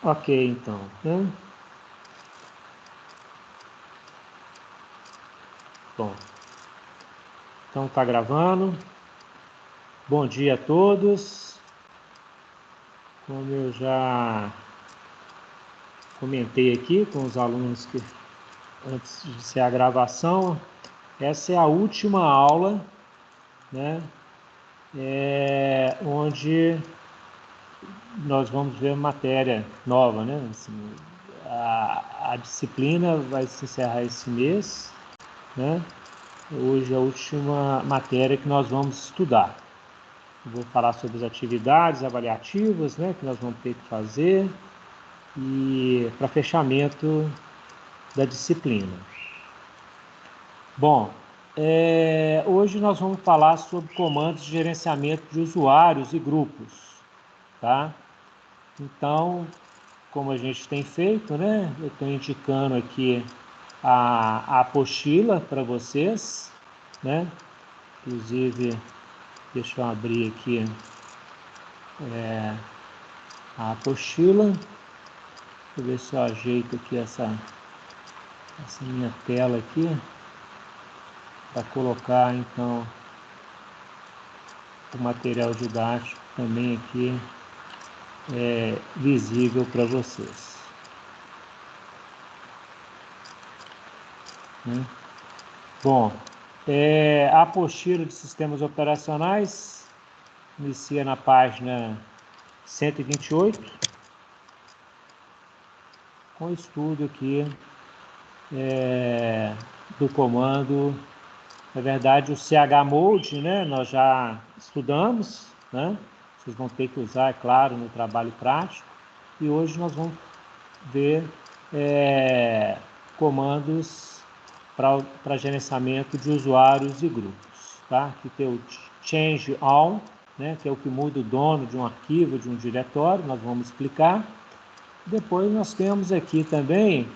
Ok, então, né? Bom, então tá gravando. Bom dia a todos. Como eu já comentei aqui com os alunos que antes de ser a gravação, essa é a última aula, né? Onde nós vamos ver matéria nova, né? Assim, a disciplina vai se encerrar esse mês, né? Hoje é a última matéria que nós vamos estudar. Eu vou falar sobre as atividades avaliativas, né, que nós vamos ter que fazer e para fechamento da disciplina. Bom, hoje nós vamos falar sobre comandos de gerenciamento de usuários e grupos, tá? Então, como a gente tem feito, né, eu estou indicando aqui a apostila para vocês, né? Inclusive, deixa eu abrir aqui a apostila. Deixa eu ver se eu ajeito aqui essa minha tela aqui para colocar então o material didático também aqui visível para vocês, né? Bom, a apostila de sistemas operacionais inicia na página 128, com o estudo aqui do comando. Na verdade, o chmod, né, nós já estudamos, né? Vocês vão ter que usar, é claro, no trabalho prático. E hoje nós vamos ver comandos para gerenciamento de usuários e grupos, tá? Aqui tem o change all, né, que é o que muda o dono de um arquivo, de um diretório, nós vamos explicar. Depois nós temos aqui também,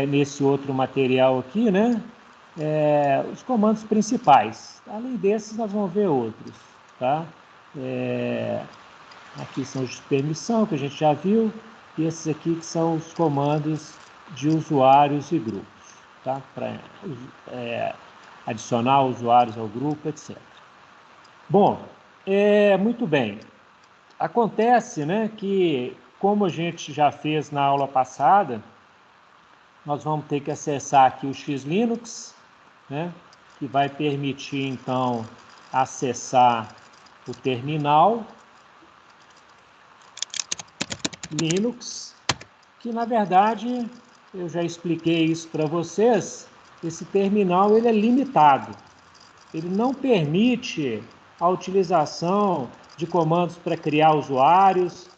nesse outro material aqui, né, os comandos principais. Além desses, nós vamos ver outros, tá? Aqui são os de permissão, que a gente já viu, e esses aqui que são os comandos de usuários e grupos, tá? Para adicionar usuários ao grupo, etc. Bom, muito bem. Acontece, né, que, como a gente já fez na aula passada, nós vamos ter que acessar aqui o X-Linux, né, que vai permitir, então, acessar o terminal Linux, que, na verdade, eu já expliquei isso para vocês, esse terminal ele é limitado. Ele não permite a utilização de comandos para criar usuários,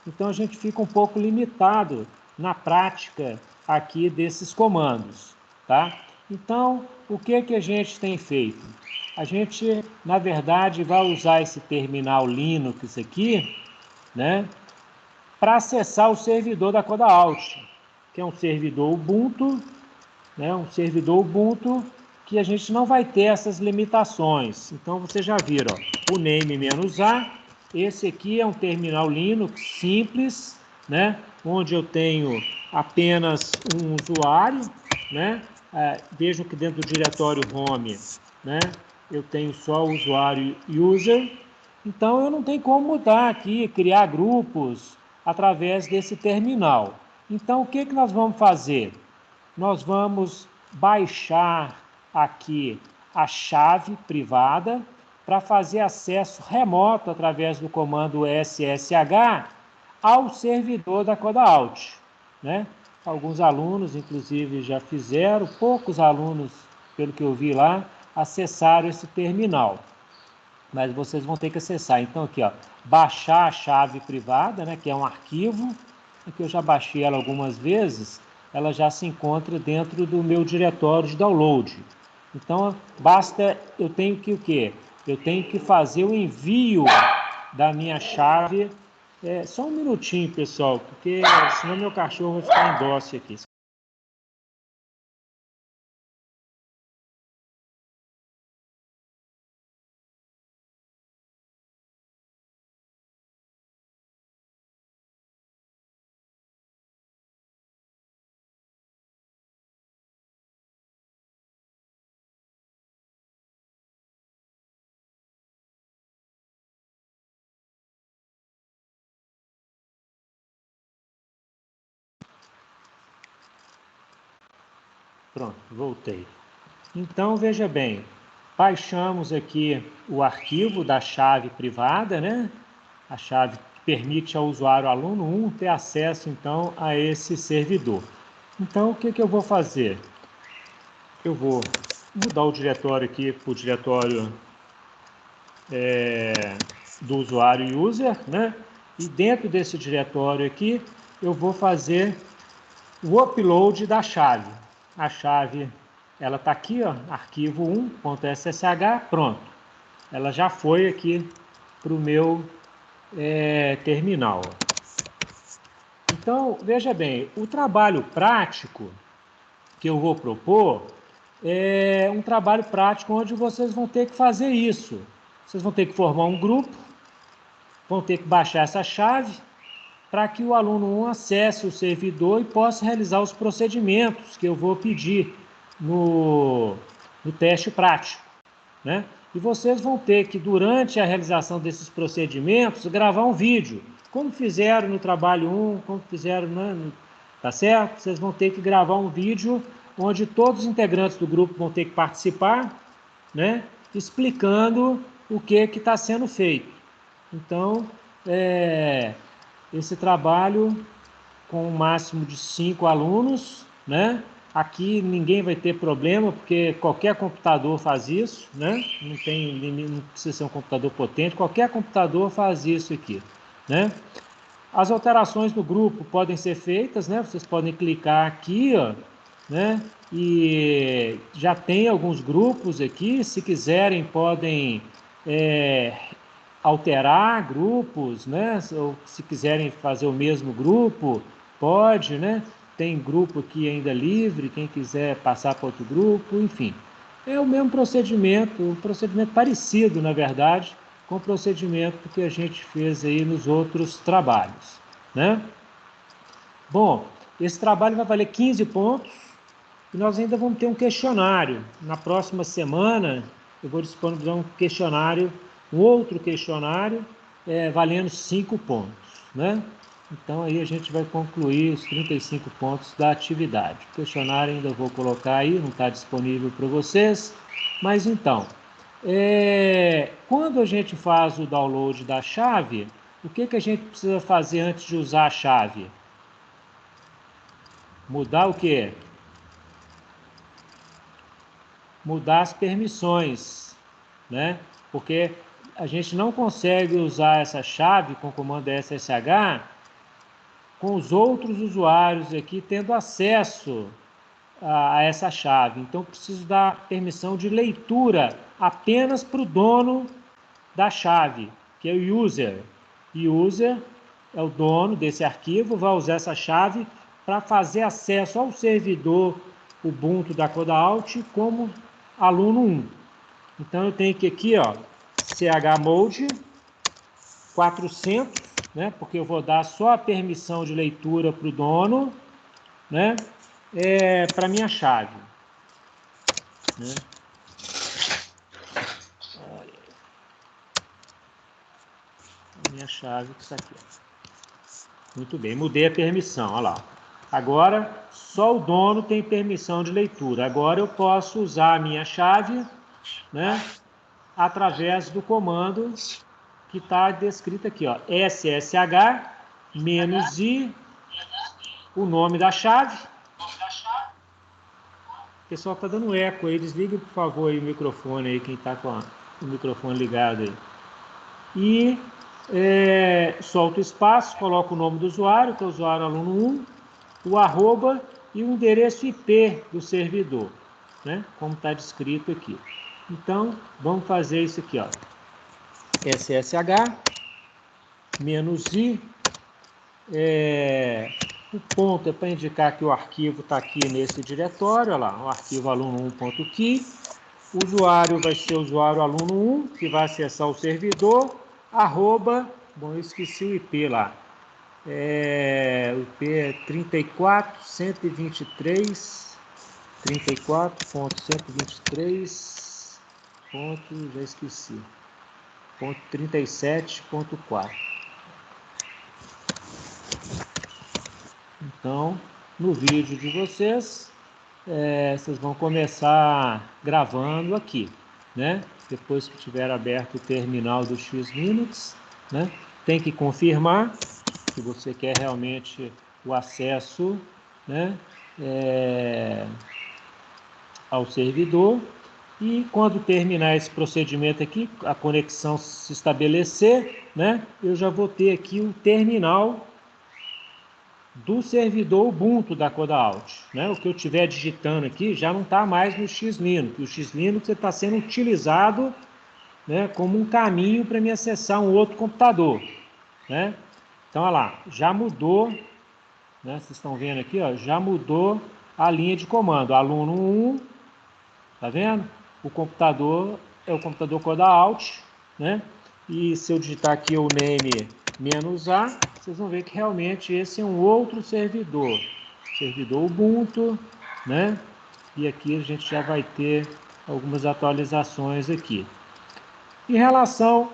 então a gente fica um pouco limitado na prática aqui desses comandos, tá? Então, o que a gente tem feito? A gente, na verdade, vai usar esse terminal Linux aqui, né, para acessar o servidor da Codaalt, que é um servidor Ubuntu, né, um servidor Ubuntu que a gente não vai ter essas limitações. Então, vocês já viram, ó, o name-a, esse aqui é um terminal Linux simples, né, onde eu tenho apenas um usuário, né, vejam que dentro do diretório home, né, eu tenho só o usuário user, então eu não tenho como mudar aqui, criar grupos através desse terminal. Então, o que nós vamos fazer? Nós vamos baixar aqui a chave privada para fazer acesso remoto através do comando SSH ao servidor da Codaalt, né? Alguns alunos, inclusive, já fizeram, poucos alunos, pelo que eu vi lá, acessaram esse terminal, mas vocês vão ter que acessar. Então, aqui, ó, baixar a chave privada, né, que é um arquivo, que eu já baixei ela algumas vezes, ela já se encontra dentro do meu diretório de download. Então, basta, eu tenho que o quê? Eu tenho que fazer o envio da minha chave. Só um minutinho, pessoal, porque senão meu cachorro vai ficar em dócil aqui. Pronto, voltei. Então, veja bem, baixamos aqui o arquivo da chave privada, né? A chave que permite ao usuário aluno 1 ter acesso, então, a esse servidor. Então, o que eu vou fazer? Eu vou mudar o diretório aqui para o diretório do usuário user, né? E dentro desse diretório aqui, eu vou fazer o upload da chave. A chave, ela está aqui, ó, arquivo 1.ssh, pronto. Ela já foi aqui para o meu terminal. Então, veja bem, o trabalho prático que eu vou propor é um trabalho prático onde vocês vão ter que fazer isso. Vocês vão ter que formar um grupo, vão ter que baixar essa chave para que o aluno 1 acesse o servidor e possa realizar os procedimentos que eu vou pedir no teste prático, né? E vocês vão ter que, durante a realização desses procedimentos, gravar um vídeo, como fizeram no trabalho 1, como fizeram, tá certo? Vocês vão ter que gravar um vídeo onde todos os integrantes do grupo vão ter que participar, né? Explicando o que está sendo feito. Então, esse trabalho com um máximo de 5 alunos, né? Aqui ninguém vai ter problema, porque qualquer computador faz isso, né? Não tem limite, não precisa ser um computador potente, qualquer computador faz isso aqui, né? As alterações no grupo podem ser feitas, né? Vocês podem clicar aqui, ó, né? E já tem alguns grupos aqui, se quiserem podem alterar grupos, né? Ou se quiserem fazer o mesmo grupo, pode, né? Tem grupo aqui ainda livre, quem quiser passar para outro grupo, enfim. É o mesmo procedimento, um procedimento parecido, na verdade, com o procedimento que a gente fez aí nos outros trabalhos, né? Bom, esse trabalho vai valer 15 pontos e nós ainda vamos ter um questionário. Na próxima semana eu vou disponibilizar um questionário, um outro questionário, valendo 5 pontos, né? Então aí a gente vai concluir os 35 pontos da atividade. O questionário ainda vou colocar aí, não está disponível para vocês, mas então, quando a gente faz o download da chave, o que a gente precisa fazer antes de usar a chave? Mudar o quê? Mudar as permissões, né? Porque a gente não consegue usar essa chave com o comando SSH com os outros usuários aqui tendo acesso a essa chave. Então, preciso dar permissão de leitura apenas para o dono da chave, que é o user. E user é o dono desse arquivo, vai usar essa chave para fazer acesso ao servidor Ubuntu da Codaalt como aluno 1. Então, eu tenho que aqui, ó, chmod 400, né, porque eu vou dar só a permissão de leitura para o dono, né, para minha chave. Né? Olha, a minha chave que está aqui. Muito bem, mudei a permissão, olha lá. Agora, só o dono tem permissão de leitura. Agora eu posso usar a minha chave, né, através do comando que está descrito aqui, ó, SSH -i, o nome da chave. O pessoal está dando eco aí, desligue por favor aí o microfone aí, quem está com o microfone ligado aí. E solta o espaço, coloca o nome do usuário, que é o usuário aluno 1, o arroba e o endereço IP do servidor, né? Como está descrito aqui. Então, vamos fazer isso aqui, ó. SSH -i, o ponto é para indicar que o arquivo está aqui nesse diretório, olha lá, o arquivo aluno1.key. O usuário vai ser o usuário aluno 1, que vai acessar o servidor, arroba, bom, eu esqueci o IP lá, o IP é 34.123, já esqueci, ponto 37.4. Então, no vídeo de vocês, vocês vão começar gravando aqui, né? Depois que tiver aberto o terminal do X-Linux, né? Tem que confirmar que você quer realmente o acesso, né? Ao servidor. E quando terminar esse procedimento aqui, a conexão se estabelecer, né? Eu já vou ter aqui o terminal do servidor Ubuntu da Codaalt, né? O que eu estiver digitando aqui já não está mais no X-Linux. O X-Linux está sendo utilizado, né, como um caminho para me acessar um outro computador, né? Então, olha lá, já mudou, né? Vocês estão vendo aqui, ó, já mudou a linha de comando. Aluno 1, tá vendo? O computador é o computador Codaalt, né? E se eu digitar aqui o name -a, vocês vão ver que realmente esse é um outro servidor Ubuntu, né? E aqui a gente já vai ter algumas atualizações aqui. Em relação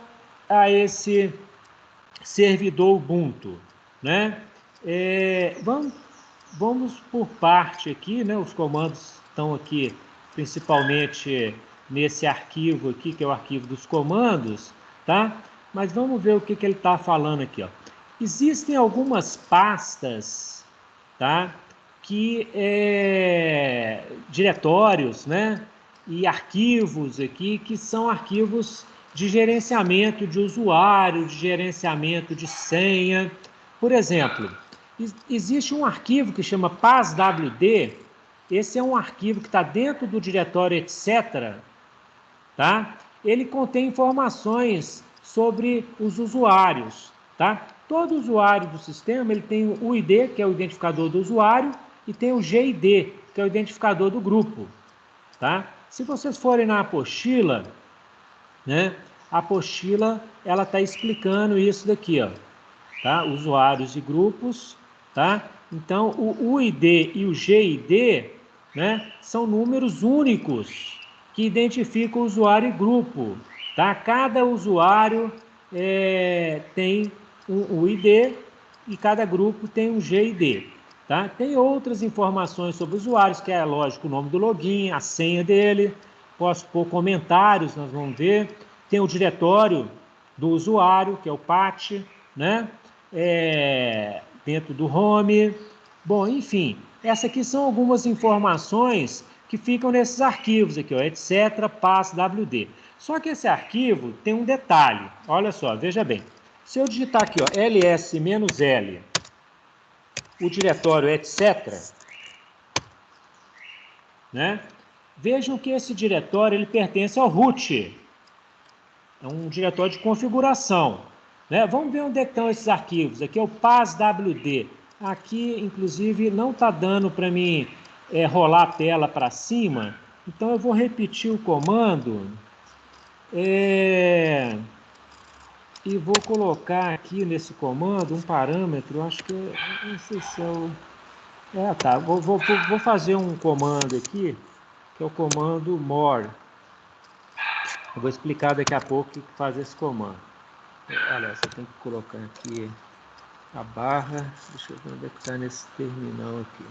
a esse servidor Ubuntu, né? Vamos por parte aqui, né? Os comandos estão aqui principalmente nesse arquivo aqui, que é o arquivo dos comandos, tá? Mas vamos ver o que ele está falando aqui, ó. Existem algumas pastas, tá? Que diretórios, né? E arquivos aqui que são arquivos de gerenciamento de usuário, de gerenciamento de senha. Por exemplo, existe um arquivo que chama PASWD. Esse é um arquivo que está dentro do diretório etc. Tá? Ele contém informações sobre os usuários. Tá? Todo usuário do sistema ele tem o ID, que é o identificador do usuário, e tem o GID, que é o identificador do grupo. Tá? Se vocês forem na apostila, né, a apostila ela está explicando isso daqui, ó, tá? Usuários e grupos, tá? Então o UID e o GID, né, são números únicos que identificam o usuário e grupo, tá? Cada usuário tem um UID e cada grupo tem um GID, tá? Tem outras informações sobre usuários, que é lógico o nome do login, a senha dele. Posso pôr comentários, nós vamos ver. Tem o diretório do usuário, que é o PAT, né? Dentro do home. Bom, enfim, essas aqui são algumas informações que ficam nesses arquivos aqui, ó, etc, PASWD. Só que esse arquivo tem um detalhe, olha só, veja bem. Se eu digitar aqui, ó, ls-l, o diretório etc, né? Vejam que esse diretório ele pertence ao root. É um diretório de configuração, né? Vamos ver onde estão esses arquivos. Aqui é o PASWD. Aqui, inclusive, não está dando para mim rolar a tela para cima. Então, eu vou repetir o comando e vou colocar aqui nesse comando um parâmetro. Acho que, não sei se é o... tá. Vou fazer um comando aqui, que é o comando more. Eu vou explicar daqui a pouco o que faz esse comando. Olha, você tem que colocar aqui a barra. Deixa eu ver onde é que está nesse terminal aqui.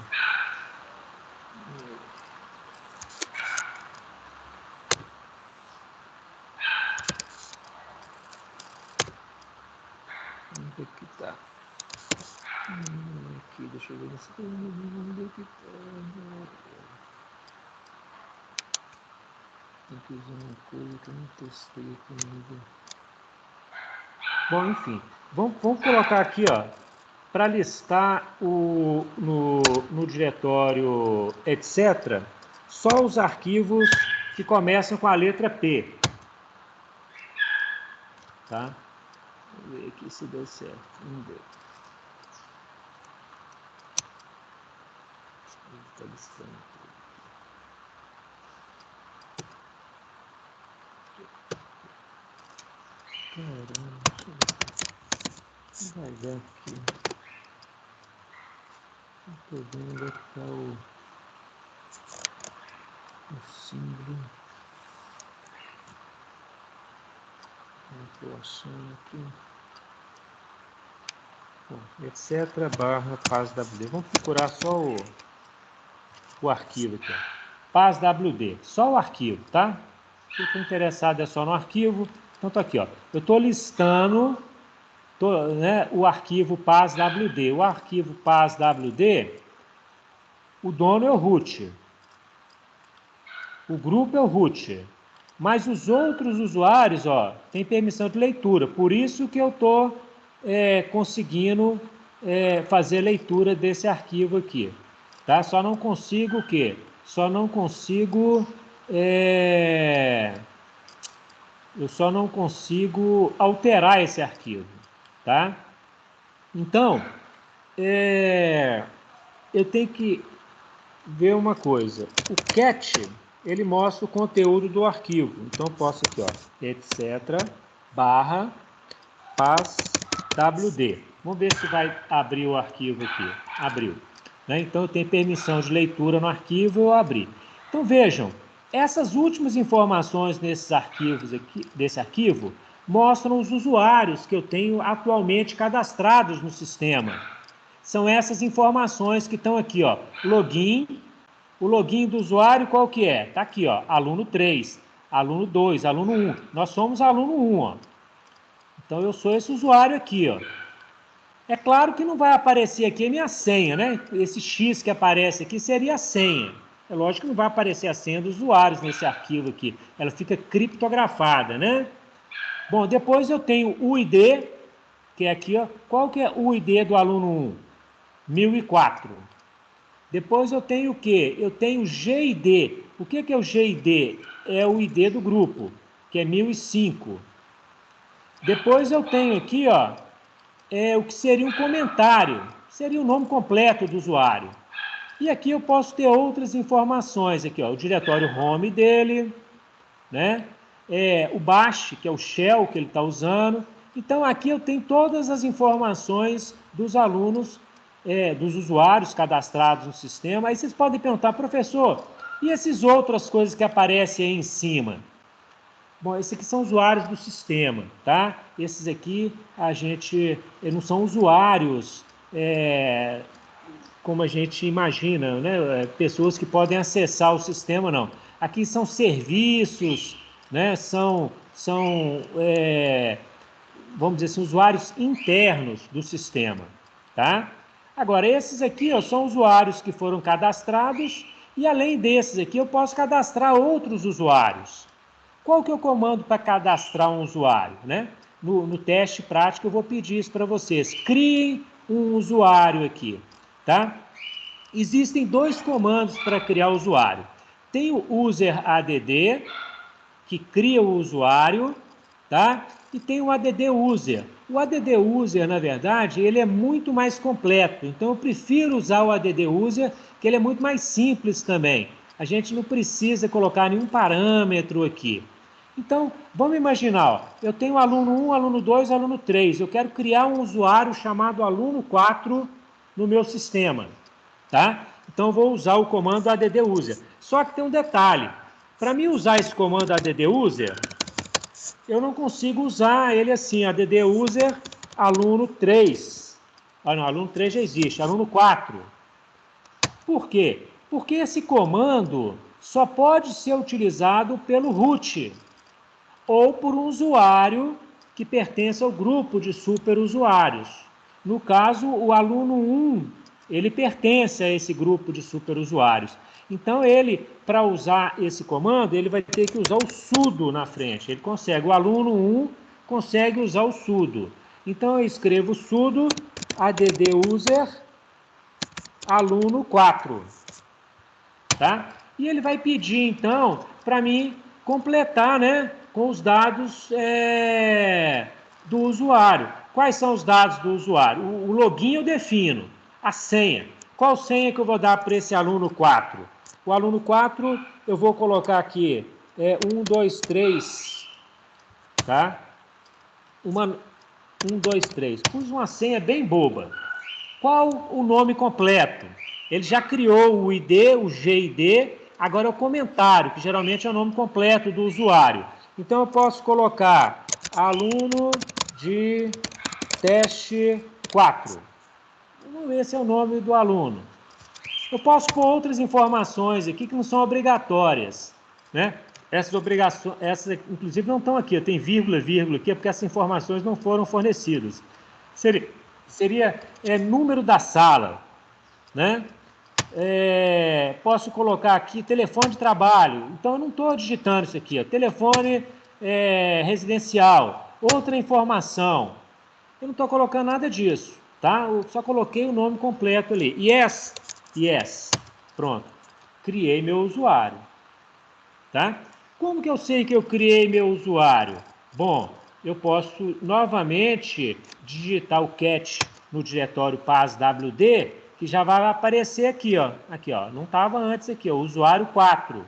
Onde é que está? Aqui, deixa eu ver nesse terminal. Onde é que está? Tem que usar uma coisa que eu não testei aqui ainda. Bom, enfim. Vamos colocar aqui, ó, para listar no diretório etc, só os arquivos que começam com a letra P. Tá? Vamos ver aqui se deu certo. Vamos ver. Está listando tudo. Caramba, deixa eu ver. Vai dar aqui. Não estou vendo onde é que está o símbolo. Não estou achando aqui. Bom, etc. /PASWD. Vamos procurar só o o arquivo aqui, ó. PASWD, só o arquivo, tá? Se eu estou interessado é só no arquivo. Então tá aqui, ó. Eu estou listando o arquivo PASWD. O arquivo PASWD, o dono é o root. O grupo é o root. Mas os outros usuários, ó, têm permissão de leitura. Por isso que eu estou conseguindo fazer leitura desse arquivo aqui. Tá? Só não consigo o quê? Só não consigo... eu só não consigo alterar esse arquivo. Tá? Então, eu tenho que ver uma coisa. O cat, ele mostra o conteúdo do arquivo. Então, eu posso aqui, ó, etc. barra PASWD. Vamos ver se vai abrir o arquivo aqui. Abriu. Né? Então, eu tenho permissão de leitura no arquivo, eu abri. Então, vejam, essas últimas informações nesses arquivos aqui, desse arquivo mostram os usuários que eu tenho atualmente cadastrados no sistema. São essas informações que estão aqui, ó, login. O login do usuário qual que é? Está aqui, ó, aluno 3, aluno 2, aluno 1. Nós somos aluno 1, ó. Então, eu sou esse usuário aqui, ó. É claro que não vai aparecer aqui a minha senha, né? Esse X que aparece aqui seria a senha. É lógico que não vai aparecer a senha dos usuários nesse arquivo aqui. Ela fica criptografada, né? Bom, depois eu tenho o ID, que é aqui, ó. Qual que é o ID do aluno 1? 1004. Depois eu tenho o quê? Eu tenho GID. O que é o GID? É o ID do grupo, que é 1005. Depois eu tenho aqui, ó, o que seria um comentário, seria o nome completo do usuário. E aqui eu posso ter outras informações, aqui, ó, o diretório home dele, né? O bash, que é o shell que ele está usando. Então, aqui eu tenho todas as informações dos alunos, dos usuários cadastrados no sistema. Aí vocês podem perguntar, professor, e essas outras coisas que aparecem aí em cima? Bom, esses aqui são usuários do sistema, tá? Esses aqui, não são usuários como a gente imagina, né? Pessoas que podem acessar o sistema, não. Aqui são serviços, né? Vamos dizer assim, usuários internos do sistema, tá? Agora, esses aqui, ó, são usuários que foram cadastrados e, além desses aqui, eu posso cadastrar outros usuários. Qual que é o comando para cadastrar um usuário, né? No teste prático eu vou pedir isso para vocês. Criem um usuário aqui, tá? Existem dois comandos para criar o usuário. Tem o useradd, que cria o usuário, tá? E tem o add-user. O add-user, na verdade, ele é muito mais completo. Então, eu prefiro usar o add-user, que ele é muito mais simples também. A gente não precisa colocar nenhum parâmetro aqui. Então, vamos imaginar, ó, eu tenho aluno 1, aluno 2, aluno 3. Eu quero criar um usuário chamado aluno 4 no meu sistema, tá? Então, eu vou usar o comando add-user. Só que tem um detalhe. Para mim usar esse comando add-user, eu não consigo usar ele assim, add-user aluno 3. Ah, não, aluno 3 já existe, aluno 4. Por quê? Porque esse comando só pode ser utilizado pelo root ou por um usuário que pertence ao grupo de superusuários. No caso, o aluno 1, ele pertence a esse grupo de superusuários. Então, ele, para usar esse comando, ele vai ter que usar o sudo na frente. Ele consegue, o aluno 1 consegue usar o sudo. Então, eu escrevo sudo add-user aluno 4. Tá? E ele vai pedir, então, para mim completar, né, com os dados do usuário. Quais são os dados do usuário? O login eu defino. A senha. Qual senha que eu vou dar para esse aluno 4? O aluno 4, eu vou colocar aqui 1, 2, 3, tá? 1, 2, 3. Pus uma senha bem boba. Qual o nome completo? Ele já criou o ID, o GID, agora é o comentário, que geralmente é o nome completo do usuário. Então, eu posso colocar aluno de teste 4. Vamos ver se é o nome do aluno. Eu posso pôr outras informações aqui que não são obrigatórias, né? Essas obrigações, essas inclusive não estão aqui, tem vírgula, vírgula aqui, porque essas informações não foram fornecidas. Seria número da sala, né? Posso colocar aqui telefone de trabalho. Então, eu não estou digitando isso aqui. Ó. Telefone residencial. Outra informação. Eu não estou colocando nada disso. Tá? Eu só coloquei o nome completo ali. Yes. Yes. Pronto. Criei meu usuário. Tá? Como que eu sei que eu criei meu usuário? Bom, eu posso novamente digitar o cat no diretório PASWD, que já vai aparecer aqui, ó. Aqui, ó. Não estava antes aqui, ó. Usuário 4.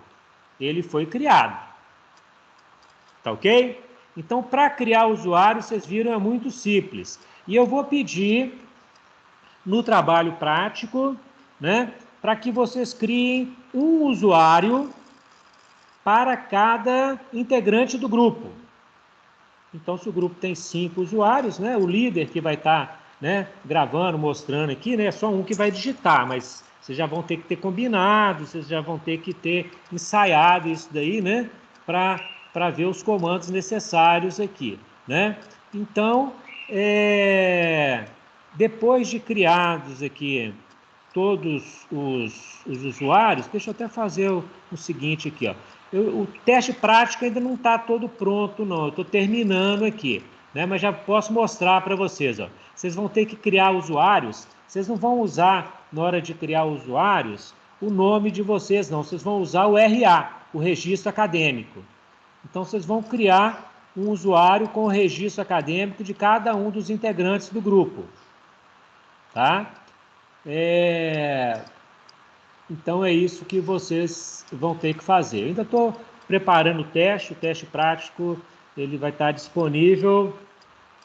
Ele foi criado. Tá ok? Então, para criar usuário, vocês viram, é muito simples. E eu vou pedir no trabalho prático, né, para que vocês criem um usuário para cada integrante do grupo. Então, se o grupo tem 5 usuários, né, o líder que vai estar gravando, mostrando aqui, né, é só um que vai digitar, mas vocês já vão ter que ter combinado, vocês já vão ter que ter ensaiado isso daí, né, para ver os comandos necessários aqui, né. Então, depois de criados aqui todos os usuários, deixa eu até fazer o seguinte aqui, ó. O teste prático ainda não está todo pronto, não. Eu estou terminando aqui, né? Mas já posso mostrar para vocês, ó. Vocês vão ter que criar usuários. Vocês não vão usar, na hora de criar usuários, o nome de vocês, não. Vocês vão usar o RA, o registro acadêmico. Então, vocês vão criar um usuário com o registro acadêmico de cada um dos integrantes do grupo. Tá? Então é isso que vocês vão ter que fazer. Eu ainda estou preparando o teste prático, ele vai estar disponível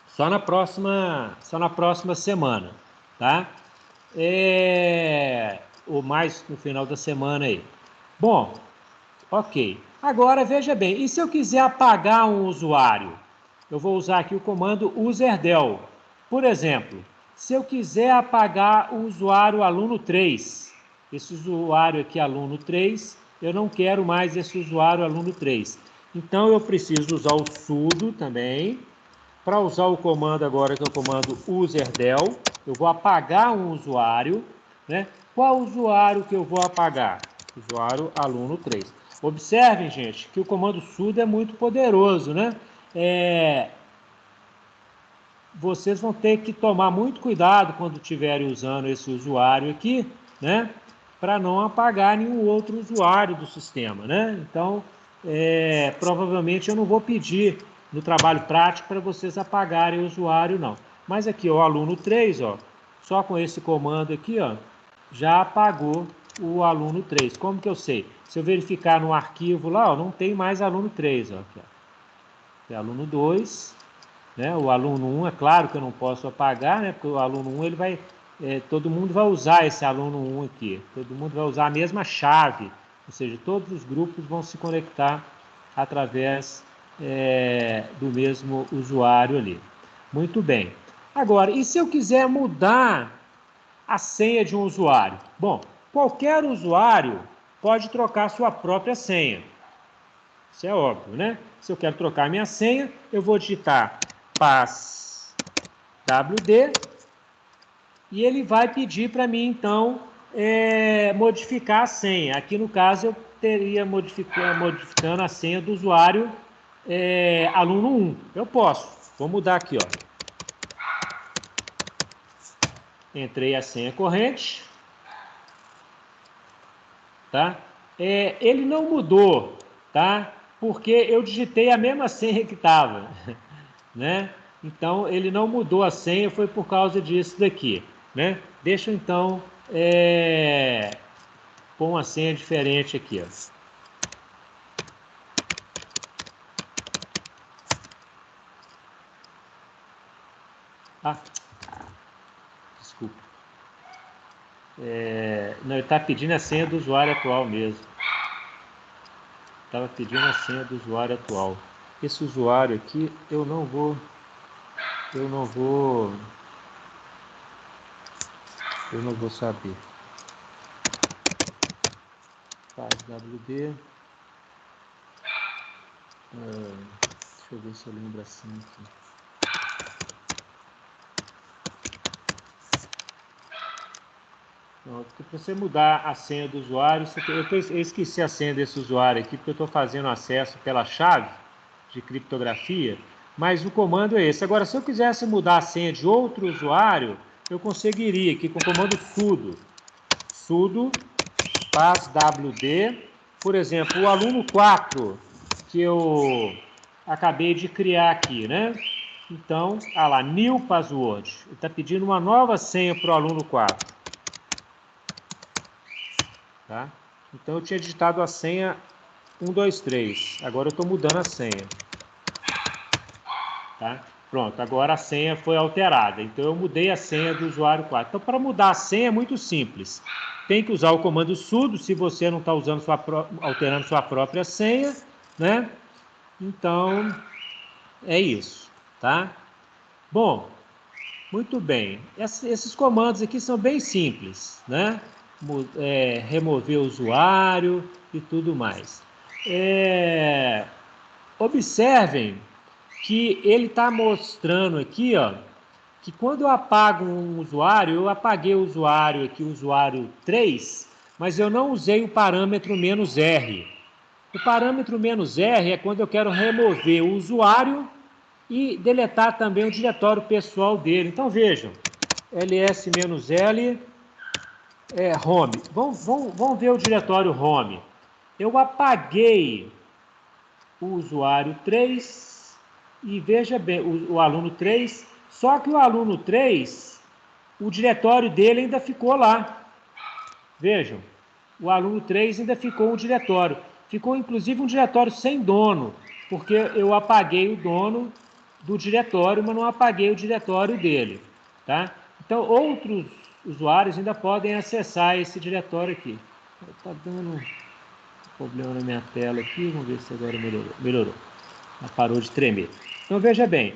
só na próxima semana, tá? Ou mais no final da semana aí. Bom, ok. Agora veja bem, e se eu quiser apagar um usuário? Eu vou usar aqui o comando userdel. Por exemplo, se eu quiser apagar o usuário aluno 3, esse usuário aqui, aluno 3, eu não quero mais esse usuário aluno 3. Então, eu preciso usar o sudo também. Para usar o comando agora, que é o comando userdel, eu vou apagar um usuário, né? Qual usuário que eu vou apagar? Usuário aluno 3. Observem, gente, que o comando sudo é muito poderoso, né? Vocês vão ter que tomar muito cuidado quando estiverem usando esse usuário aqui, né? Para não apagar nenhum outro usuário do sistema, né? Então, provavelmente eu não vou pedir no trabalho prático para vocês apagarem o usuário, não. Mas aqui, o aluno 3, ó, só com esse comando aqui, ó, já apagou o aluno 3. Como que eu sei? Se eu verificar no arquivo lá, ó, não tem mais aluno 3, ó, aqui, ó. Tem aluno 2, né? O aluno 1, é claro que eu não posso apagar, né? Porque o aluno 1, ele vai, todo mundo vai usar esse aluno 1 aqui. Todo mundo vai usar a mesma chave. Ou seja, todos os grupos vão se conectar através do mesmo usuário ali. Muito bem. Agora, e se eu quiser mudar a senha de um usuário? Bom, qualquer usuário pode trocar sua própria senha. Isso é óbvio, né? Se eu quero trocar minha senha, eu vou digitar passwd e ele vai pedir para mim, então, modificar a senha. Aqui, no caso, eu teria modificando a senha do usuário aluno 1. Eu posso. Vou mudar aqui, ó. Entrei a senha corrente. Tá? Ele não mudou, tá? Porque eu digitei a mesma senha que estava, né? Então, ele não mudou a senha, foi por causa disso daqui, né? Deixa eu, então, pôr uma senha diferente aqui, ó. Ah, desculpa. Não, ele está pedindo a senha do usuário atual mesmo. Estava pedindo a senha do usuário atual. Esse usuário aqui, eu não vou saber. passwd. Deixa eu ver se eu lembro assim aqui. Para você mudar a senha do usuário, eu esqueci a senha desse usuário aqui, porque eu estou fazendo acesso pela chave de criptografia, mas o comando é esse. Agora, se eu quisesse mudar a senha de outro usuário, eu conseguiria aqui com o comando sudo passwd, por exemplo, o aluno 4, que eu acabei de criar aqui, né? Então, lá, new password. Ele está pedindo uma nova senha para o aluno 4. Tá? Então, eu tinha digitado a senha 123. Agora eu estou mudando a senha. Tá? Pronto, agora a senha foi alterada. Então, eu mudei a senha do usuário 4. Então, para mudar a senha é muito simples. Tem que usar o comando sudo, se você não está usando alterando sua própria senha, né? Então, é isso, tá? Bom, muito bem. Esses comandos aqui são bem simples, né? Remover o usuário e tudo mais. Observem que ele está mostrando aqui, ó, que quando eu apago um usuário, eu apaguei o usuário aqui, o usuário 3, mas eu não usei o parâmetro "-r". O parâmetro "-r" é quando eu quero remover o usuário e deletar também o diretório pessoal dele. Então vejam, ls-l home. Vamos ver o diretório home. Eu apaguei o usuário 3 e veja bem, o aluno 3, só que o aluno 3, o diretório dele ainda ficou lá. Vejam, o aluno 3 ainda ficou um diretório. Ficou inclusive um diretório sem dono, porque eu apaguei o dono do diretório, mas não apaguei o diretório dele. Tá? Então, outros usuários ainda podem acessar esse diretório aqui. Está dando problema na minha tela aqui, vamos ver se agora melhorou. Ela parou de tremer. Então, veja bem,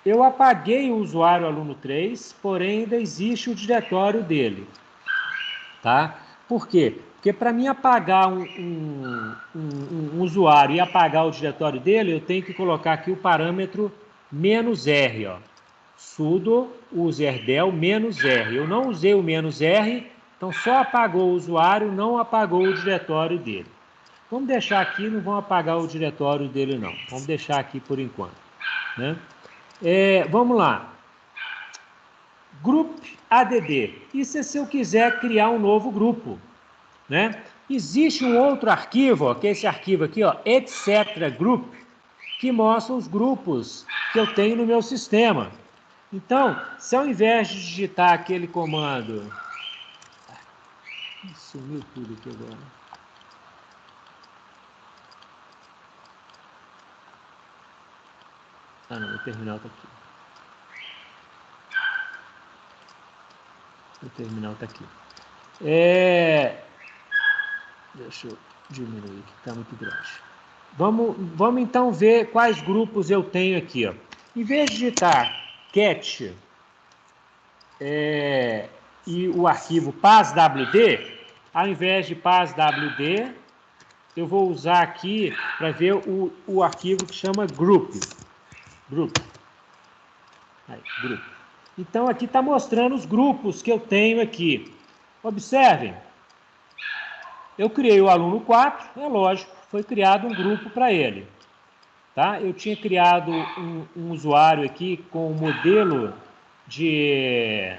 eu apaguei o usuário aluno 3, porém ainda existe o diretório dele. Tá? Por quê? Porque para mim apagar um usuário e apagar o diretório dele, eu tenho que colocar aqui o parâmetro "-r", ó. Sudo userdel "-r". Eu não usei o "-r", então só apagou o usuário, não apagou o diretório dele. Vamos deixar aqui, não vamos apagar o diretório dele não. Vamos deixar aqui por enquanto, né? Vamos lá. Group add. Isso é se eu quiser criar um novo grupo, né? Existe um outro arquivo, ó, que é esse arquivo aqui, ó, etc group, que mostra os grupos que eu tenho no meu sistema. Então, se ao invés de digitar aquele comando... Sumiu tudo aqui agora. Ah, não, o terminal está aqui. O terminal está aqui. Deixa eu diminuir, que está muito grande. Vamos então ver quais grupos eu tenho aqui. Ó. Em vez de digitar cat e o arquivo passwd, ao invés de passwd, eu vou usar aqui para ver o arquivo que chama group. Group. Então aqui está mostrando os grupos que eu tenho aqui. Observem. Eu criei o aluno 4, é lógico, foi criado um grupo para ele. Tá? Eu tinha criado um usuário aqui com o modelo de...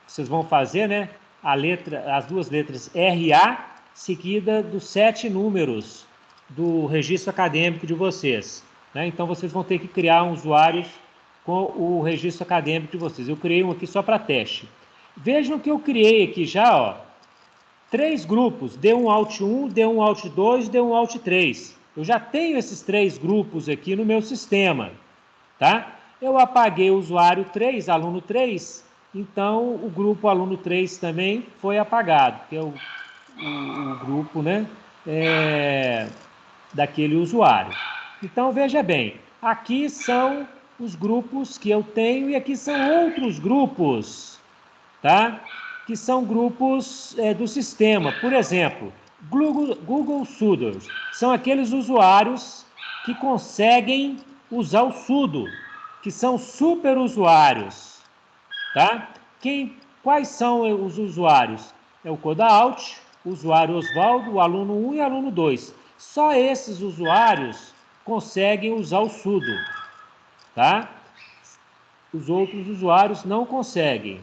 Vocês vão fazer, né? As duas letras RA, seguida dos 7 números do registro acadêmico de vocês. Né? Então, vocês vão ter que criar um usuário com o registro acadêmico de vocês. Eu criei um aqui só para teste. Vejam que eu criei aqui já, ó, 3 grupos, D1 Alt 1, D1 Alt 2, D1 Alt 3. Eu já tenho esses 3 grupos aqui no meu sistema, tá? Eu apaguei o usuário 3, aluno 3, então o grupo aluno 3 também foi apagado, que é o grupo, né, daquele usuário. Então, veja bem, aqui são os grupos que eu tenho e aqui são outros grupos, tá? Que são grupos do sistema. Por exemplo, Google Users são aqueles usuários que conseguem usar o sudo, que são super usuários, tá? Quais são os usuários? É o Codaalt, o usuário Oswaldo, o aluno 1 e o aluno 2. Só esses usuários conseguem usar o sudo, tá? Os outros usuários não conseguem.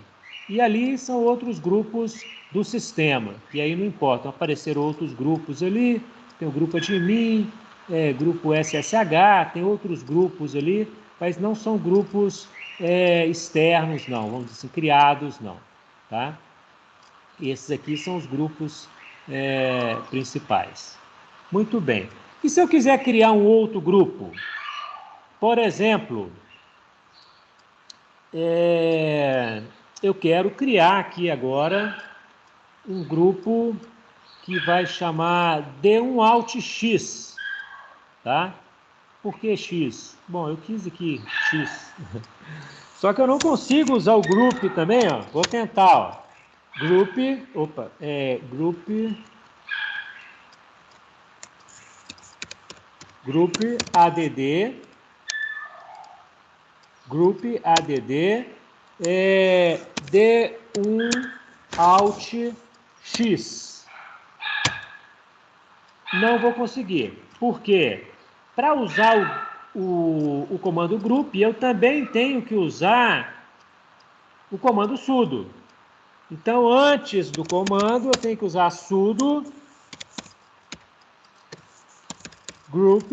E ali são outros grupos do sistema, e aí não importa, apareceram outros grupos ali, tem o grupo admin, grupo SSH, tem outros grupos ali, mas não são grupos externos não, vamos dizer assim, criados não, tá? Esses aqui são os grupos principais. Muito bem. E se eu quiser criar um outro grupo? Por exemplo, eu quero criar aqui agora um grupo que vai chamar D1AltX, tá? Por que X? Bom, eu quis aqui X. Só que eu não consigo usar o group também, ó. Vou tentar, ó. Group add D1AltX. Não vou conseguir. Por quê? Para usar o comando group, eu também tenho que usar o comando sudo. Então, antes do comando, eu tenho que usar sudo group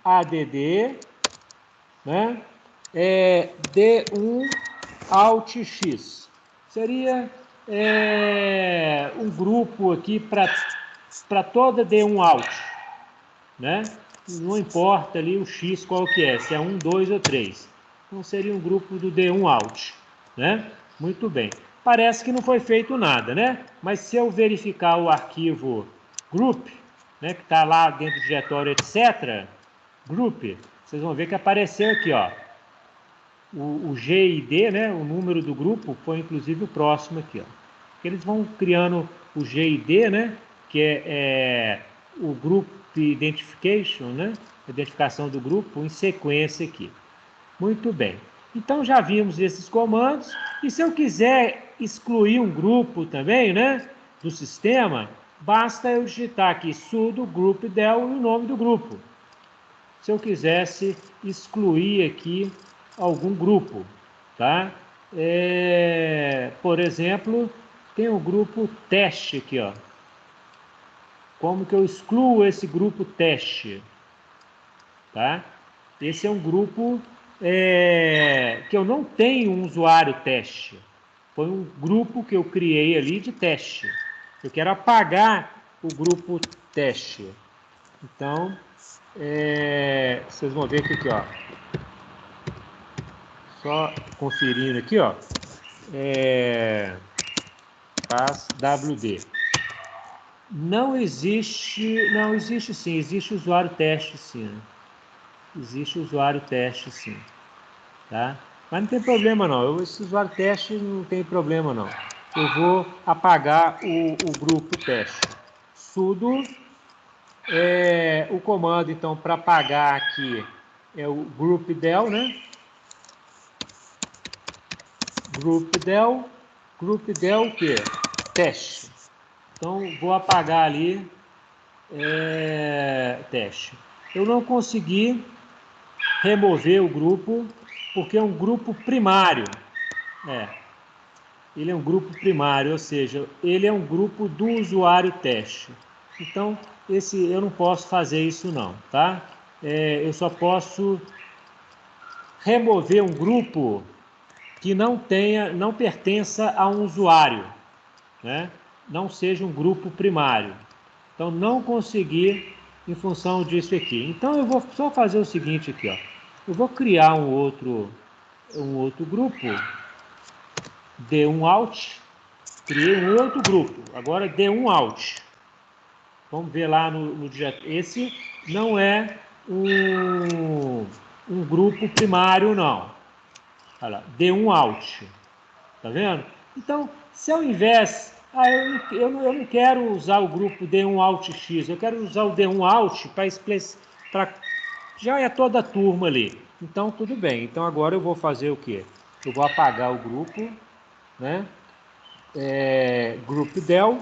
add, né? D1AltX. Seria um grupo aqui para toda D1Alt, né? Não importa ali o X qual que é, se é 1, 2 ou 3. Então seria um grupo do D1Alt, né? Muito bem. Parece que não foi feito nada, né? Mas se eu verificar o arquivo group, né, que está lá dentro do diretório, etc., group, vocês vão ver que apareceu aqui, ó. O GID, né, o número do grupo, foi inclusive o próximo aqui, ó. Eles vão criando o GID, né, que é o Group Identification, né, identificação do grupo em sequência aqui. Muito bem. Então já vimos esses comandos. E se eu quiser excluir um grupo também, né, do sistema, basta eu digitar aqui sudo groupdel e o nome do grupo. Se eu quisesse excluir aqui algum grupo, tá? Por exemplo, tem o grupo teste aqui, ó. Como que eu excluo esse grupo teste? Tá? Esse é um grupo que eu não tenho um usuário teste. Foi um grupo que eu criei ali de teste. Eu quero apagar o grupo teste. Então, vocês vão ver aqui, ó. Só conferindo aqui, ó. Faz WD. Não existe sim, existe usuário teste sim. Né? Existe usuário teste sim. Tá? Mas não tem problema não, esse usuário teste não tem problema não. Eu vou apagar o grupo teste. Sudo, o comando então para apagar aqui é o groupdel, né? Groupdel o quê? Teste. Então vou apagar ali teste. Eu não consegui remover o grupo porque é um grupo primário. Ele é um grupo primário, ou seja, ele é um grupo do usuário teste. Então, eu não posso fazer isso não, tá? Eu só posso remover um grupo que não pertença a um usuário, né? Não seja um grupo primário. Então, não consegui em função disso aqui. Então, eu vou só fazer o seguinte aqui, ó. Eu vou criar um outro grupo, D1Alt, criei um outro grupo, agora D1Alt. Vamos ver lá no direto. Esse não é um grupo primário, não. Olha lá, D1Alt. Tá vendo? Então, se ao invés... eu não quero usar o grupo D1 Alt X, eu quero usar o D1 Alt para... Já é toda a turma ali. Então, tudo bem. Então, agora eu vou fazer o quê? Eu vou apagar o grupo, né? Group del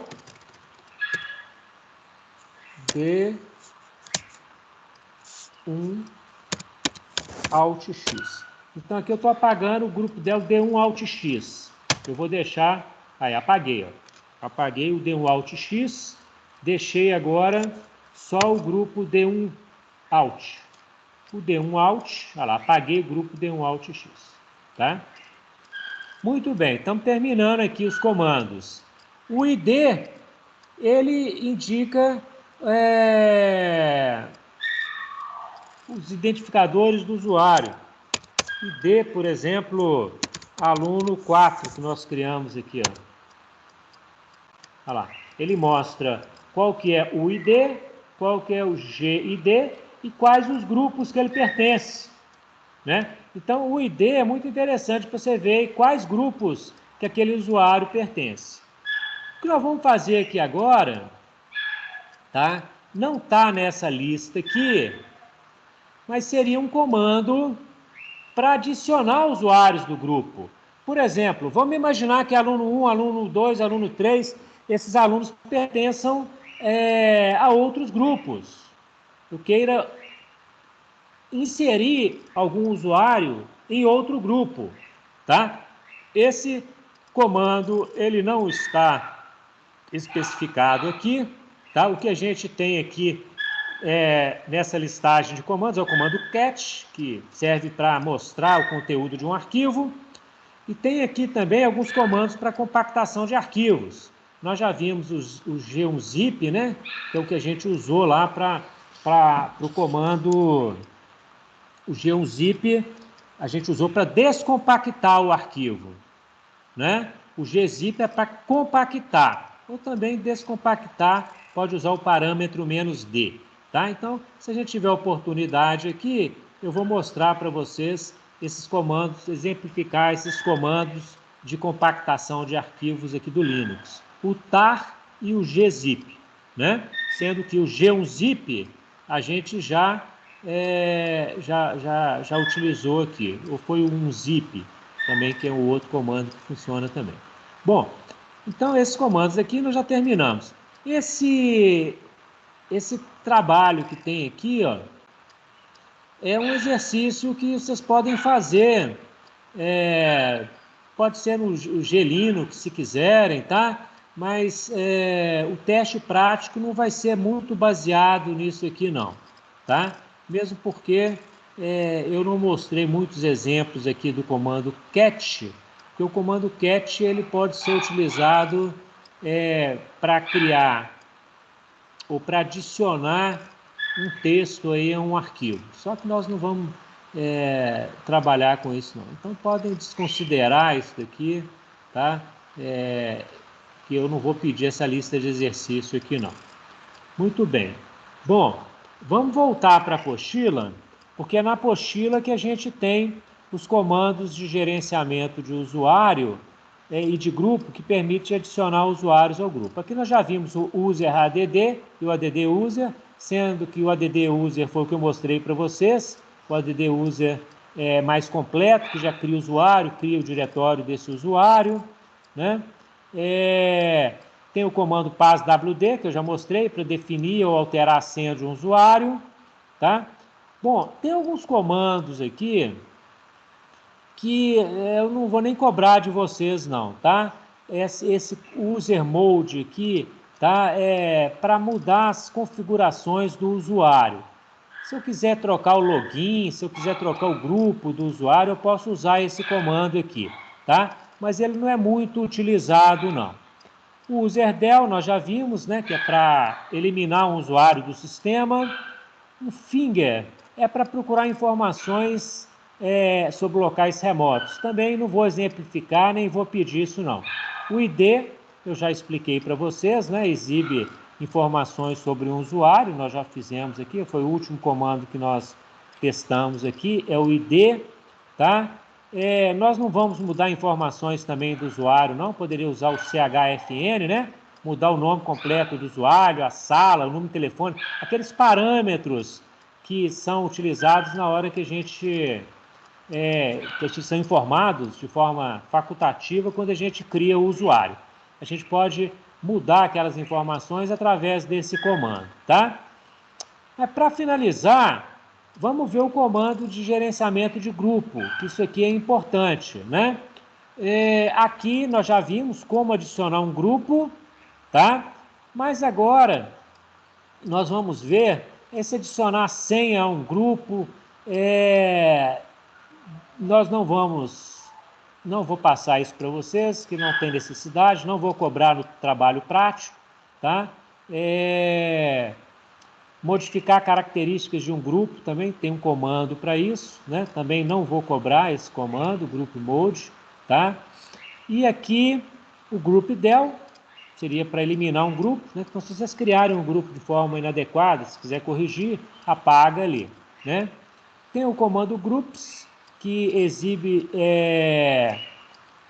D1 Alt X. Então, aqui eu estou apagando o grupo del D1 Alt X. Eu vou deixar... Aí, apaguei, ó. Apaguei o D1 Alt X. Deixei agora só o grupo D1 Alt. O D1 Alt, olha lá, apaguei o grupo D1 Alt X, tá? Muito bem, estamos terminando aqui os comandos. O ID, ele indica os identificadores do usuário. ID, por exemplo, aluno 4, que nós criamos aqui, ó. Olha lá, ele mostra qual que é o ID, qual que é o GID e quais os grupos que ele pertence, né? Então, o ID é muito interessante para você ver quais grupos que aquele usuário pertence. O que nós vamos fazer aqui agora, tá? Não está nessa lista aqui, mas seria um comando para adicionar usuários do grupo. Por exemplo, vamos imaginar que aluno 1, aluno 2, aluno 3, esses alunos pertençam a outros grupos. Eu queira inserir algum usuário em outro grupo, tá? Esse comando, ele não está especificado aqui, tá? O que a gente tem aqui nessa listagem de comandos é o comando cat, que serve para mostrar o conteúdo de um arquivo, e tem aqui também alguns comandos para compactação de arquivos. Nós já vimos o g1zip, né? Que é o que a gente usou lá para o comando... O g1zip a gente usou para descompactar o arquivo, né? O gzip é para compactar, ou também descompactar, pode usar o parâmetro "-d", tá? Então, se a gente tiver oportunidade aqui, eu vou mostrar para vocês esses comandos, exemplificar esses comandos de compactação de arquivos aqui do Linux. O tar e o gzip, né? Sendo que o g1zip a gente já utilizou aqui, ou foi um zip também, que é o outro comando que funciona também. Bom, então esses comandos aqui nós já terminamos. Esse trabalho que tem aqui, ó, é um exercício que vocês podem fazer, pode ser no G-Linux, se quiserem, tá? Mas o teste prático não vai ser muito baseado nisso aqui, não, tá? Mesmo porque eu não mostrei muitos exemplos aqui do comando cat, porque o comando cat ele pode ser utilizado para criar ou para adicionar um texto aí a um arquivo. Só que nós não vamos trabalhar com isso, não. Então podem desconsiderar isso daqui, tá? Que eu não vou pedir essa lista de exercício aqui, não. Muito bem. Bom, vamos voltar para a apostila, porque é na apostila que a gente tem os comandos de gerenciamento de usuário e de grupo que permite adicionar usuários ao grupo. Aqui nós já vimos o user add e o add user, sendo que o add user foi o que eu mostrei para vocês. O add user é mais completo, que já cria o usuário, cria o diretório desse usuário, né? Tem o comando passwd, que eu já mostrei, para definir ou alterar a senha de um usuário, tá? Bom, tem alguns comandos aqui que eu não vou nem cobrar de vocês, não, tá? Esse user mode aqui, tá? É para mudar as configurações do usuário. Se eu quiser trocar o login, se eu quiser trocar o grupo do usuário, eu posso usar esse comando aqui, tá? Mas ele não é muito utilizado, não. O userdel nós já vimos, né, que é para eliminar um usuário do sistema. O finger é para procurar informações sobre locais remotos. Também não vou exemplificar, nem vou pedir isso, não. O ID, eu já expliquei para vocês, né, exibe informações sobre um usuário, nós já fizemos aqui, foi o último comando que nós testamos aqui, é o ID, tá? nós não vamos mudar informações também do usuário, não. Poderia usar o CHFN, né? Mudar o nome completo do usuário, a sala, o número de telefone, aqueles parâmetros que são utilizados na hora que a gente são informados de forma facultativa quando a gente cria o usuário. A gente pode mudar aquelas informações através desse comando, tá? Mas para finalizar, vamos ver o comando de gerenciamento de grupo, que isso aqui é importante, né? Aqui nós já vimos como adicionar um grupo, tá? Mas agora nós vamos ver se adicionar senha a um grupo. Nós não vou passar isso para vocês, que não tem necessidade, não vou cobrar no trabalho prático, tá? Modificar características de um grupo, também tem um comando para isso, né? Também não vou cobrar esse comando, group mode, tá? E aqui o group del seria para eliminar um grupo, né? Então, se vocês criarem um grupo de forma inadequada, se quiser corrigir, apaga ali, né? Tem o comando groups, que exibe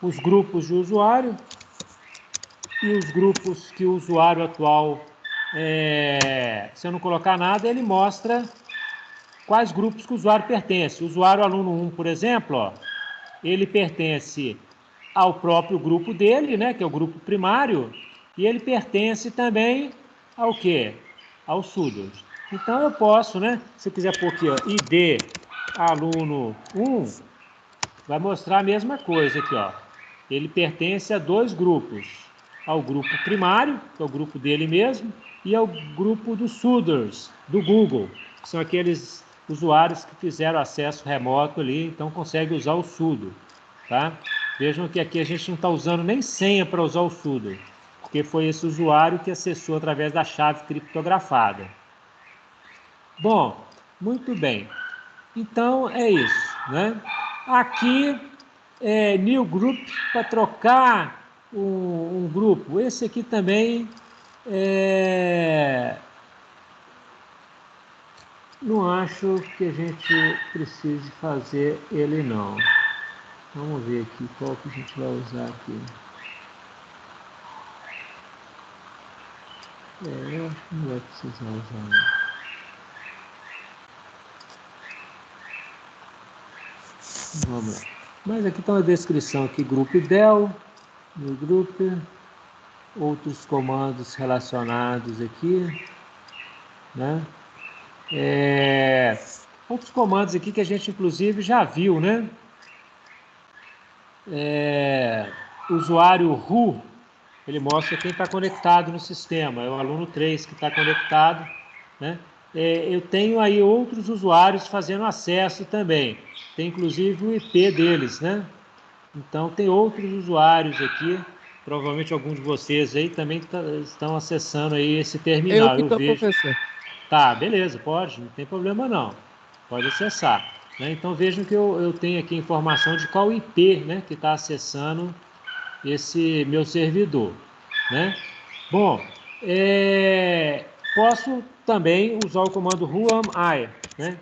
os grupos de usuário e os grupos que o usuário atual, se eu não colocar nada, ele mostra quais grupos que o usuário pertence. O usuário aluno 1, por exemplo, ó, ele pertence ao próprio grupo dele, né, que é o grupo primário, e ele pertence também ao quê? Ao Sudos. Então eu posso, né, se eu quiser pôr aqui, ó, ID aluno 1, vai mostrar a mesma coisa aqui, ó. Ele pertence a dois grupos, ao grupo primário, que é o grupo dele mesmo, e ao grupo dos Suders, do Google, que são aqueles usuários que fizeram acesso remoto ali, então consegue usar o sudo, tá? Vejam que aqui a gente não está usando nem senha para usar o sudo, porque foi esse usuário que acessou através da chave criptografada. Bom, muito bem. Então é isso, né? Aqui new group para trocar um grupo. Esse aqui também não acho que a gente precise fazer ele não. Vamos ver aqui qual que a gente vai usar aqui. Eu acho que não vai precisar usar não. Vamos lá. Mas aqui está uma descrição aqui, grupo del, new group, outros comandos relacionados aqui, né? Outros comandos aqui que a gente inclusive já viu, né? Usuário who, ele mostra quem está conectado no sistema, é o aluno 3 que está conectado, né? Eu tenho aí outros usuários fazendo acesso também, tem inclusive o IP deles, né? Então tem outros usuários aqui, provavelmente alguns de vocês aí também estão acessando aí esse terminal. Eu vejo. Professor. Tá, beleza, pode, não tem problema não, pode acessar. Né? Então vejam que eu tenho aqui informação de qual IP, né, que está acessando esse meu servidor. Né? Bom, posso também usar o comando who am I, né?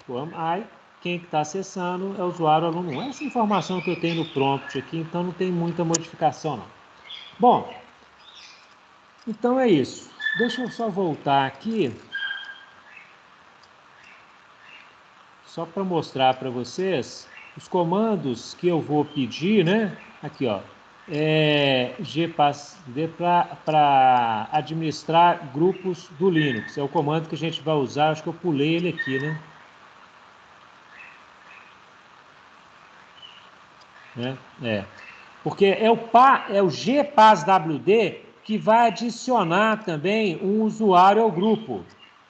Who am I, quem está acessando é o usuário aluno 1. Essa informação que eu tenho no prompt aqui, então não tem muita modificação não. Bom, então é isso. Deixa eu só voltar aqui, só para mostrar para vocês os comandos que eu vou pedir, né? Aqui, ó. gpassd para administrar grupos do Linux. É o comando que a gente vai usar, acho que eu pulei ele aqui, né? Porque é o gpasswd que vai adicionar também um usuário ao grupo,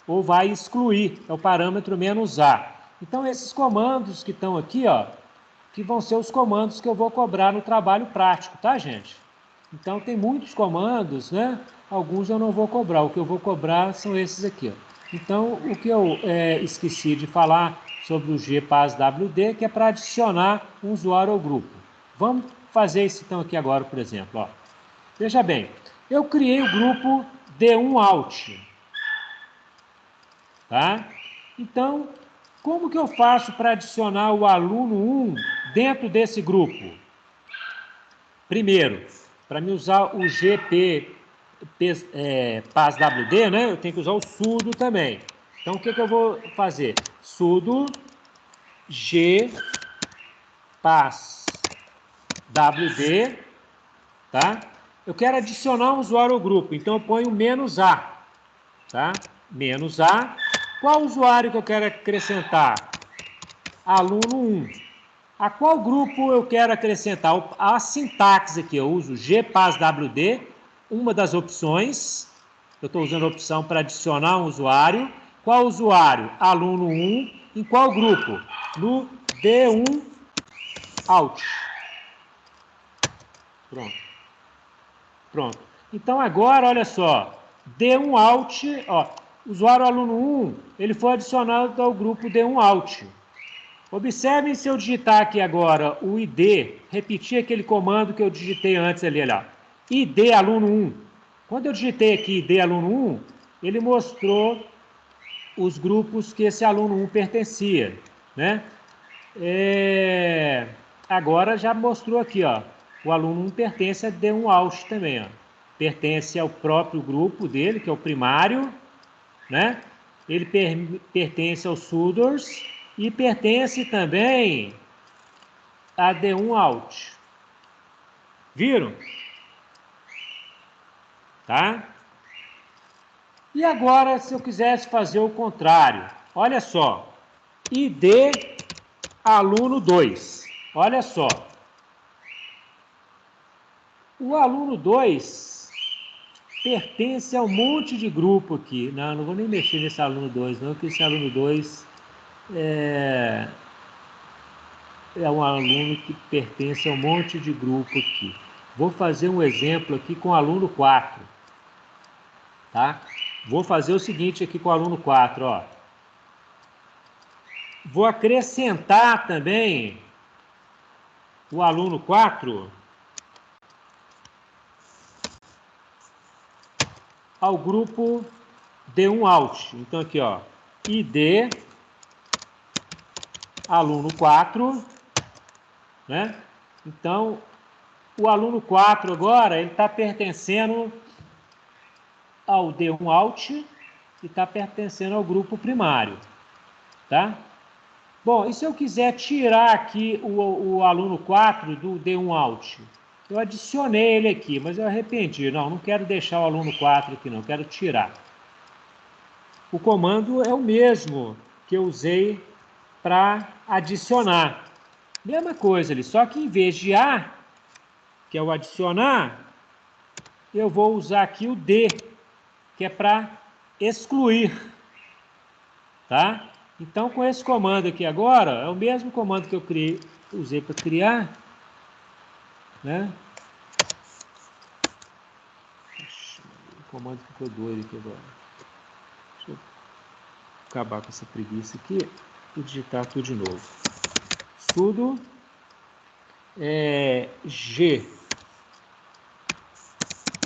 ou vai excluir, é o parâmetro "-a". Então, esses comandos que estão aqui, ó, que vão ser os comandos que eu vou cobrar no trabalho prático, tá, gente? Então, tem muitos comandos, né? Alguns eu não vou cobrar, o que eu vou cobrar são esses aqui, ó. Então, o que eu esqueci de falar sobre o gpasswd, que é para adicionar um usuário ao grupo. Vamos fazer isso então aqui agora, por exemplo, ó. Veja bem, eu criei o grupo D1Out, tá? Então, como que eu faço para adicionar o aluno 1 Dentro desse grupo, primeiro, para me usar o passwd, né, eu tenho que usar o sudo também. Então, o que eu vou fazer? Sudo g passwd, tá? Eu quero adicionar um usuário ao grupo, então eu ponho -a, tá? -a. Qual usuário que eu quero acrescentar? Aluno 1. A qual grupo eu quero acrescentar? A sintaxe aqui, eu uso gpasswd, uma das opções. Eu estou usando a opção para adicionar um usuário. Qual usuário? Aluno 1. Em qual grupo? No D1 Out. Pronto. Pronto. Então agora, olha só, D1 Out, ó, usuário aluno 1, ele foi adicionado ao grupo D1 Out. Observem se eu digitar aqui agora o ID, repetir aquele comando que eu digitei antes ali, olha, ID aluno 1. Quando eu digitei aqui ID aluno 1, ele mostrou os grupos que esse aluno 1 pertencia, né? Agora já mostrou aqui, ó, o aluno 1 pertence a D1 Out também, ó. Pertence ao próprio grupo dele, que é o primário, né? Ele pertence aos sudos e pertence também a D1 Out. Viram? Tá? E agora, se eu quisesse fazer o contrário, olha só, ID aluno 2. Olha só. O aluno 2 pertence a um monte de grupo aqui. Não vou nem mexer nesse aluno 2, não, porque esse aluno 2 é um aluno que pertence a um monte de grupo aqui. Vou fazer um exemplo aqui com o aluno 4. Tá? Vou fazer o seguinte aqui com o aluno 4, ó. Vou acrescentar também o aluno 4 ao grupo D1 Out. Então aqui, ó, ID aluno 4, né? Então, o aluno 4 agora, ele está pertencendo ao D1 Out e está pertencendo ao grupo primário, tá? Bom, e se eu quiser tirar aqui o aluno 4 do D1 Out? Eu adicionei ele aqui, mas eu arrependi. Não quero deixar o aluno 4 aqui não, quero tirar. O comando é o mesmo que eu usei para adicionar. Mesma coisa ali, só que em vez de A, que é o adicionar, eu vou usar aqui o D, que é para excluir, tá? Então, com esse comando aqui agora, é o mesmo comando que eu usei para criar, né? O comando ficou doido aqui agora. Deixa eu acabar com essa preguiça aqui e digitar tudo de novo. Sudo g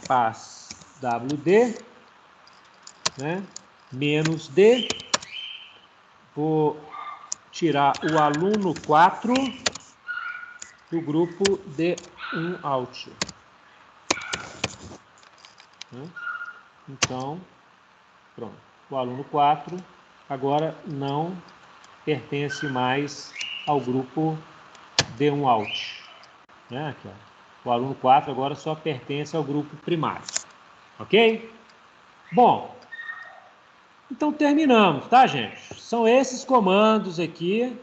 passwd, né? -d, vou tirar o aluno 4 do grupo D1 Out. Então, pronto. O aluno 4 agora não pertence mais ao grupo D1 Out. Né? Aqui, ó. O aluno 4 agora só pertence ao grupo primário. Ok? Bom, então terminamos, tá, gente? São esses comandos aqui.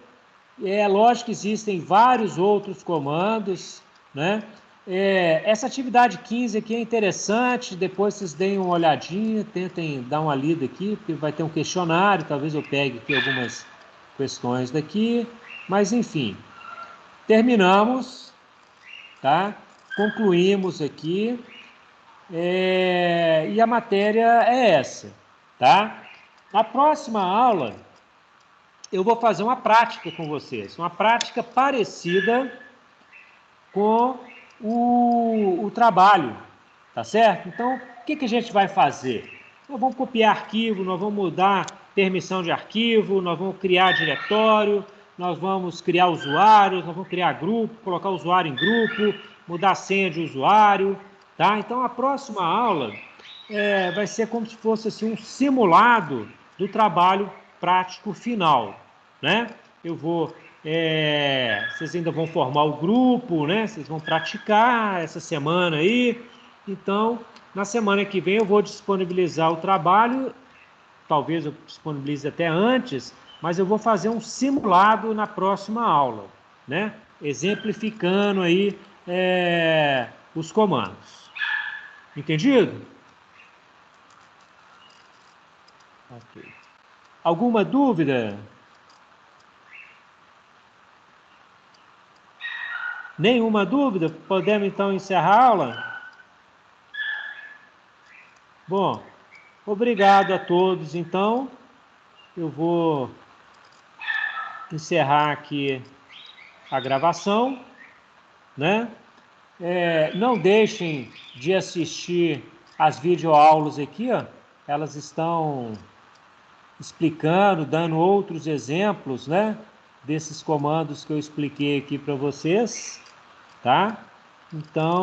É lógico que existem vários outros comandos, né? Essa atividade 15 aqui é interessante, depois vocês deem uma olhadinha, tentem dar uma lida aqui, porque vai ter um questionário, talvez eu pegue aqui algumas questões daqui, mas enfim, terminamos, tá? Concluímos aqui, e a matéria é essa, tá? Na próxima aula, eu vou fazer uma prática com vocês, uma prática parecida com o trabalho, tá certo? Então, o que a gente vai fazer? Nós vamos copiar arquivo, nós vamos mudar permissão de arquivo, nós vamos criar diretório, nós vamos criar usuários, nós vamos criar grupo, colocar usuário em grupo, mudar a senha de usuário, tá? Então, a próxima aula vai ser como se fosse assim, um simulado do trabalho prático final, né? Vocês ainda vão formar o grupo, né? Vocês vão praticar essa semana aí. Então, na semana que vem eu vou disponibilizar o trabalho, talvez eu disponibilize até antes, mas eu vou fazer um simulado na próxima aula, né? Exemplificando aí os comandos. Entendido? Ok. Alguma dúvida? Nenhuma dúvida? Podemos então encerrar a aula? Bom, obrigado a todos. Então, eu vou encerrar aqui a gravação, né? Não deixem de assistir as videoaulas aqui, ó. Elas estão explicando, dando outros exemplos, né? Desses comandos que eu expliquei aqui para vocês, tá? Então,